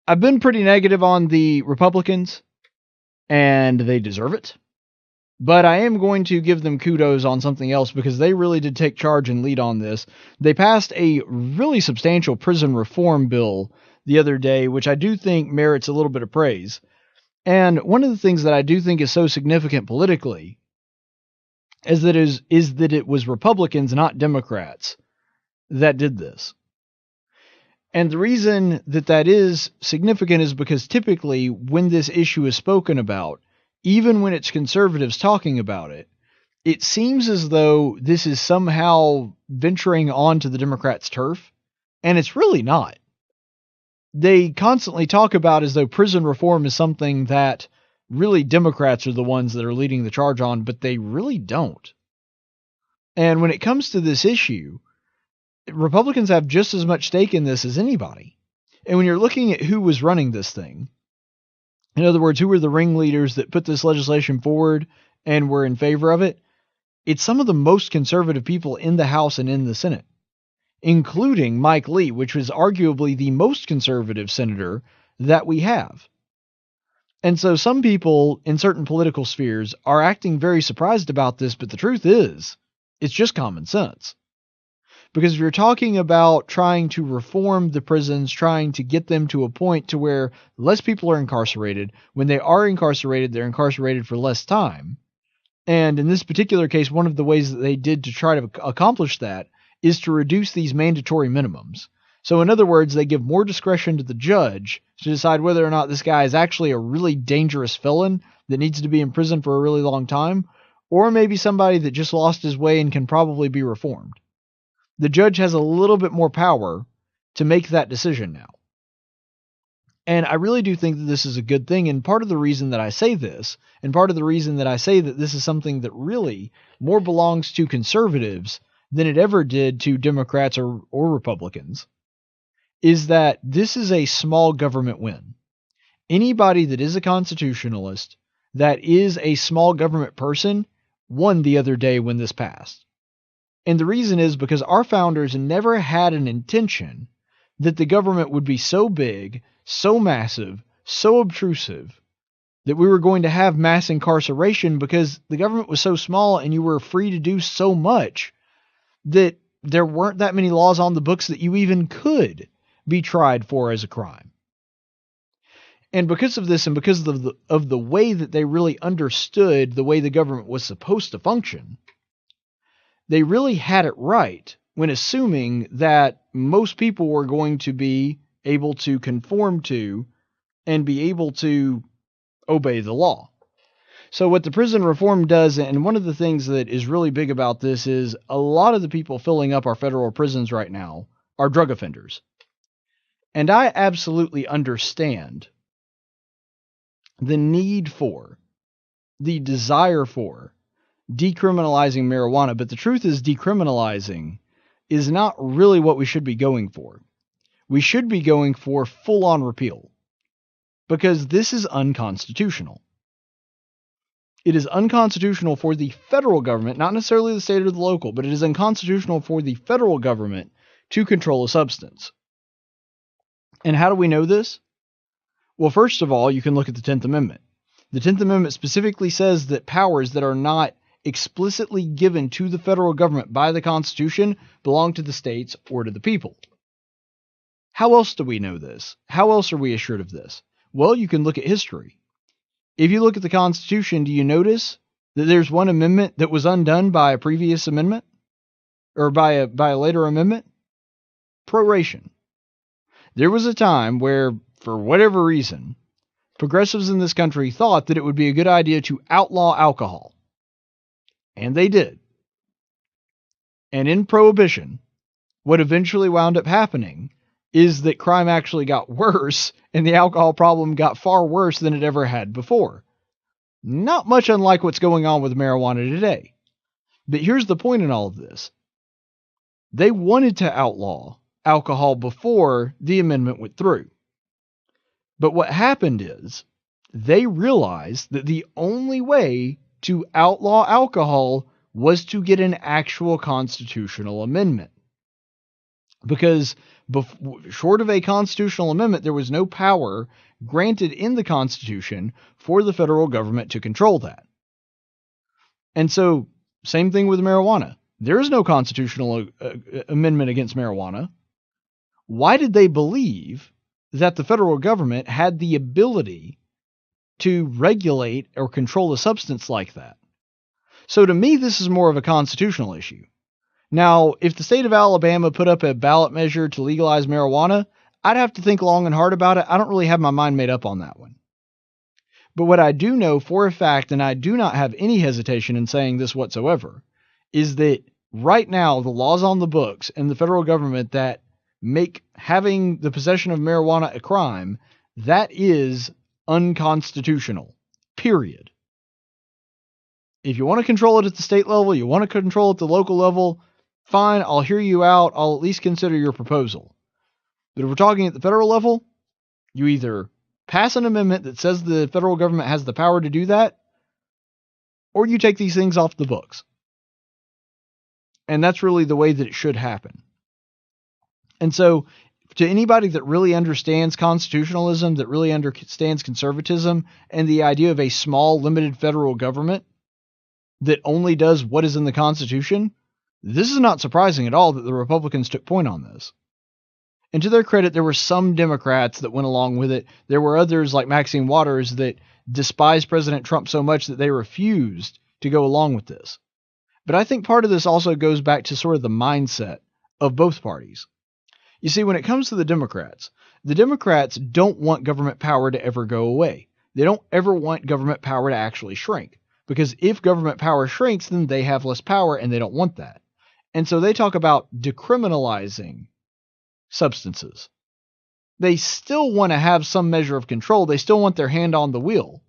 I've been pretty negative on the Republicans, and they deserve it. But I am going to give them kudos on something else because they really did take charge and lead on this. They passed a really substantial prison reform bill the other day, which I do think merits a little bit of praise. And one of the things that I do think is so significant politically is that it was Republicans, not Democrats, that did this. And the reason that that is significant is because typically when this issue is spoken about, even when it's conservatives talking about it, it seems as though this is somehow venturing onto the Democrats' turf, and it's really not. They constantly talk about as though prison reform is something that really Democrats are the ones that are leading the charge on, but they really don't. And when it comes to this issue, Republicans have just as much stake in this as anybody. And when you're looking at who was running this thing, in other words, who were the ringleaders that put this legislation forward and were in favor of it, it's some of the most conservative people in the House and in the Senate, including Mike Lee, which was arguably the most conservative senator that we have. And so some people in certain political spheres are acting very surprised about this, but the truth is, it's just common sense. Because if you're talking about trying to reform the prisons, trying to get them to a point to where less people are incarcerated, when they are incarcerated, they're incarcerated for less time. And in this particular case, one of the ways that they did to try to accomplish that is to reduce these mandatory minimums. So in other words, they give more discretion to the judge to decide whether or not this guy is actually a really dangerous felon that needs to be in prison for a really long time, or maybe somebody that just lost his way and can probably be reformed. The judge has a little bit more power to make that decision now. And I really do think that this is a good thing. And part of the reason that I say this, and part of the reason that I say that this is something that really more belongs to conservatives than it ever did to Democrats or Republicans, is that this is a small government win. Anybody that is a constitutionalist, that is a small government person, won the other day when this passed. And the reason is because our founders never had an intention that the government would be so big, so massive, so obtrusive, that we were going to have mass incarceration because the government was so small and you were free to do so much that there weren't that many laws on the books that you even could be tried for as a crime. And because of this and because of the way that they really understood the way the government was supposed to function, they really had it right when assuming that most people were going to be able to conform to and be able to obey the law. So what the prison reform does, and one of the things that is really big about this, is a lot of the people filling up our federal prisons right now are drug offenders. And I absolutely understand the need for, the desire for, decriminalizing marijuana, but the truth is decriminalizing is not really what we should be going for. We should be going for full-on repeal, because this is unconstitutional. It is unconstitutional for the federal government, not necessarily the state or the local, but it is unconstitutional for the federal government to control a substance. And how do we know this? Well, first of all, you can look at the 10th Amendment. The 10th Amendment specifically says that powers that are not explicitly given to the federal government by the Constitution belong to the states or to the people. How else do we know this? How else are we assured of this? Well, you can look at history. If you look at the Constitution, do you notice that there's one amendment that was undone by a previous amendment? Or by a later amendment? Proration. There was a time where, for whatever reason, progressives in this country thought that it would be a good idea to outlaw alcohol. And they did. And in Prohibition, what eventually wound up happening is that crime actually got worse and the alcohol problem got far worse than it ever had before. Not much unlike what's going on with marijuana today. But here's the point in all of this. They wanted to outlaw alcohol before the amendment went through. But what happened is they realized that the only way to outlaw alcohol was to get an actual constitutional amendment. Because Short of a constitutional amendment, there was no power granted in the Constitution for the federal government to control that. And so, same thing with marijuana. There is no constitutional amendment against marijuana. Why did they believe that the federal government had the ability to regulate or control a substance like that? So to me, this is more of a constitutional issue. Now, if the state of Alabama put up a ballot measure to legalize marijuana, I'd have to think long and hard about it. I don't really have my mind made up on that one. But what I do know for a fact, and I do not have any hesitation in saying this whatsoever, is that right now the laws on the books in the federal government that make having the possession of marijuana a crime, that is unconstitutional. Period. If you want to control it at the state level, you want to control it at the local level, fine, I'll hear you out. I'll at least consider your proposal. But if we're talking at the federal level, you either pass an amendment that says the federal government has the power to do that, or you take these things off the books. And that's really the way that it should happen. And so, to anybody that really understands constitutionalism, that really understands conservatism, and the idea of a small, limited federal government that only does what is in the Constitution, this is not surprising at all that the Republicans took point on this. And to their credit, there were some Democrats that went along with it. There were others, like Maxine Waters, that despised President Trump so much that they refused to go along with this. But I think part of this also goes back to sort of the mindset of both parties. You see, when it comes to the Democrats don't want government power to ever go away. They don't ever want government power to actually shrink. Because if government power shrinks, then they have less power, and they don't want that. And so they talk about decriminalizing substances. They still want to have some measure of control. They still want their hand on the wheel.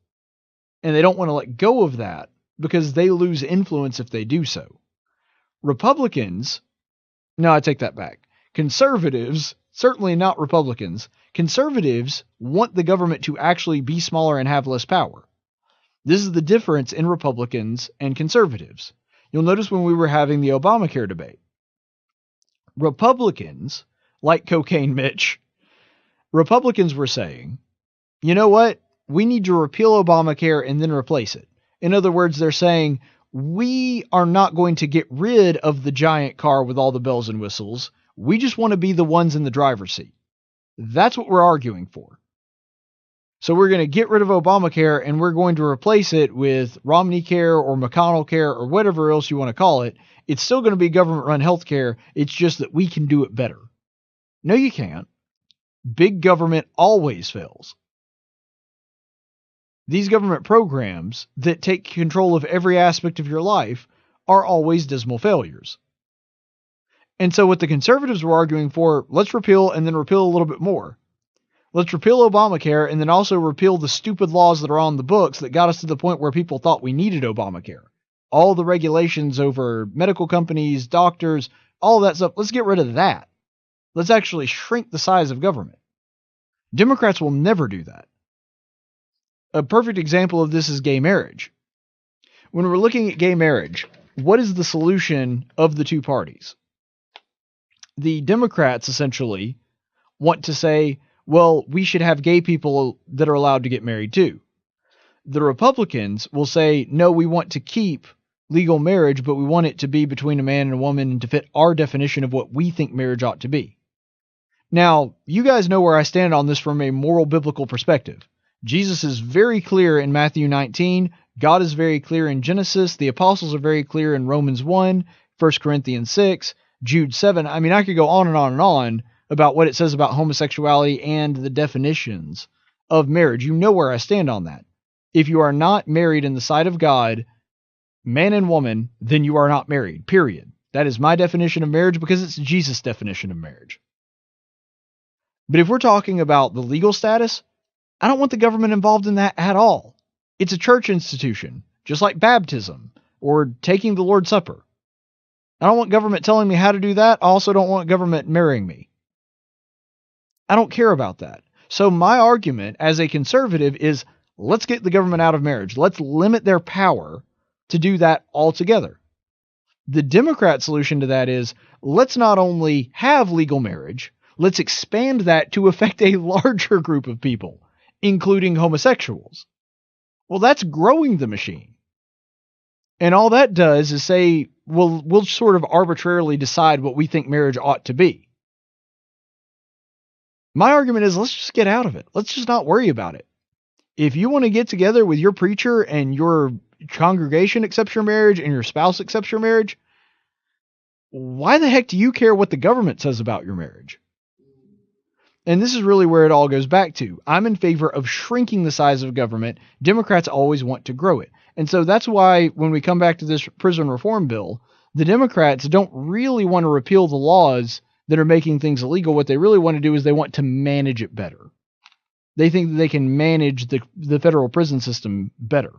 And they don't want to let go of that because they lose influence if they do so. Republicans, no, I take that back. Conservatives, certainly not Republicans, conservatives want the government to actually be smaller and have less power. This is the difference in Republicans and conservatives. You'll notice when we were having the Obamacare debate, Republicans, like Cocaine Mitch, Republicans were saying, you know what? We need to repeal Obamacare and then replace it. In other words, they're saying, we are not going to get rid of the giant car with all the bells and whistles. We just want to be the ones in the driver's seat. That's what we're arguing for. So we're going to get rid of Obamacare and we're going to replace it with Romney Care or McConnell Care or whatever else you want to call it. It's still going to be government-run health care. It's just that we can do it better. No, you can't. Big government always fails. These government programs that take control of every aspect of your life are always dismal failures. And so what the conservatives were arguing for, let's repeal and then repeal a little bit more. Let's repeal Obamacare and then also repeal the stupid laws that are on the books that got us to the point where people thought we needed Obamacare. All the regulations over medical companies, doctors, all of that stuff. Let's get rid of that. Let's actually shrink the size of government. Democrats will never do that. A perfect example of this is gay marriage. When we're looking at gay marriage, what is the solution of the two parties? The Democrats essentially want to say, well, we should have gay people that are allowed to get married too. The Republicans will say, no, we want to keep legal marriage, but we want it to be between a man and a woman and to fit our definition of what we think marriage ought to be. Now, you guys know where I stand on this from a moral biblical perspective. Jesus is very clear in Matthew 19. God is very clear in Genesis. The apostles are very clear in Romans 1, 1 Corinthians 6, Jude 7. I mean, I could go on and on and on about what it says about homosexuality and the definitions of marriage. You know where I stand on that. If you are not married in the sight of God, man and woman, then you are not married, period. That is my definition of marriage because it's Jesus' definition of marriage. But if we're talking about the legal status, I don't want the government involved in that at all. It's a church institution, just like baptism or taking the Lord's Supper. I don't want government telling me how to do that. I also don't want government marrying me. I don't care about that. So my argument as a conservative is let's get the government out of marriage. Let's limit their power to do that altogether. The Democrat solution to that is let's not only have legal marriage, Let's expand that to affect a larger group of people, including homosexuals. Well, that's growing the machine. And all that does is say, well, we'll sort of arbitrarily decide what we think marriage ought to be. My argument is, let's just get out of it. Let's just not worry about it. If you want to get together with your preacher and your congregation accepts your marriage and your spouse accepts your marriage, why the heck do you care what the government says about your marriage? And this is really where it all goes back to. I'm in favor of shrinking the size of government. Democrats always want to grow it. And so that's why when we come back to this prison reform bill, the Democrats don't really want to repeal the laws that are making things illegal. What they really want to do is they want to manage it better. They think that they can manage the federal prison system better.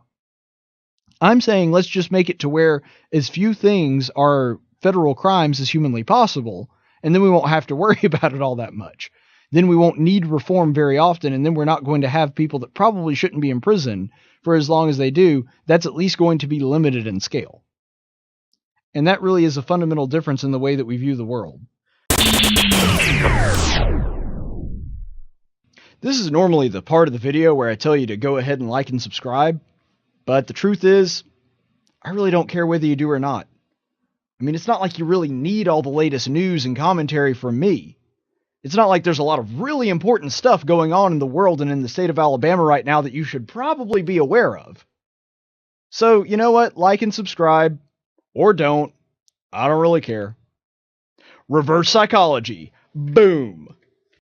I'm saying let's just make it to where as few things are federal crimes as humanly possible, and then we won't have to worry about it all that much. Then we won't need reform very often, and then we're not going to have people that probably shouldn't be in prison for as long as they do. That's at least going to be limited in scale. And that really is a fundamental difference in the way that we view the world. This is normally the part of the video where I tell you to go ahead and like and subscribe, but the truth is, I really don't care whether you do or not. I mean, it's not like you really need all the latest news and commentary from me. It's not like there's a lot of really important stuff going on in the world and in the state of Alabama right now that you should probably be aware of. So, you know what? Like and subscribe, or don't. I don't really care. Reverse psychology. Boom.